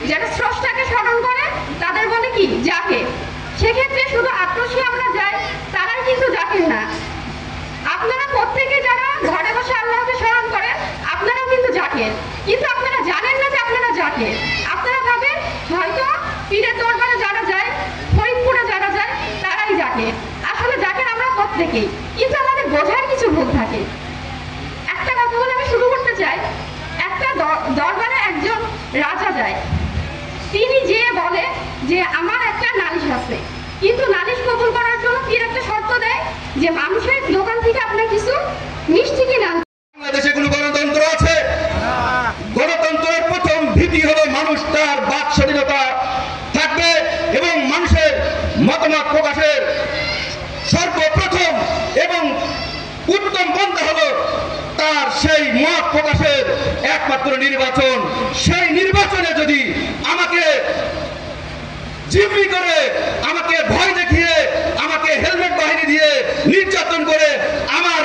যারা স্রষ্টাকে স্মরণ করে তাদের বলে কি জাকের। সেক্ষেত্রে শুধু আক্রোশে আমরা যাই তারাই কিন্তু জাকের না। আপনারা প্রত্যেকে যারা ঘরে বসে আল্লাহকে স্মরণ করেন আপনারাও কিন্তু জাকের, কিন্তু আপনারা জানেন না যে আপনারা জাকের। আপনারা ভাবেন হয়তো পীরের দরবারে যারা যায়, ফরিদপুরে যারা যায় তারাই জাকের। আসলে জাকের আমরা প্রত্যেকেই, কিন্তু আমাদের বোঝার কিছু ভুল থাকে। একটা কথা বলে আমি শুরু করতে চাই। একটা দরবারে একজন রাজা যায়, তিনি যে বলে যে আমার একটা নালিশ আছে, কিন্তু নালিশ কবুল করার জন্য পীর একটা শর্ত দেয় যে মানুষের দোকান থেকে আপনার কিছু মিষ্টি কিনে আনতে। বাংলাদেশে কোনো গণতন্ত্র আছে? গণতন্ত্রের প্রথম ভিত্তি হলো মানুষ তার বাক স্বাধীনতা থাকবে এবং মানুষের মতামত প্রকাশের সর্বপ্রথম এবং উত্তম পন্থা হলো তার সেই মত প্রকাশের একমাত্র নির্বাচন। সেই নির্বাচনে যদি আমাকে জিম্মি করে, আমাকে ভয় দেখিয়ে, আমাকে হেলমেট বাহিনী দিয়ে নির্যাতন করে আমার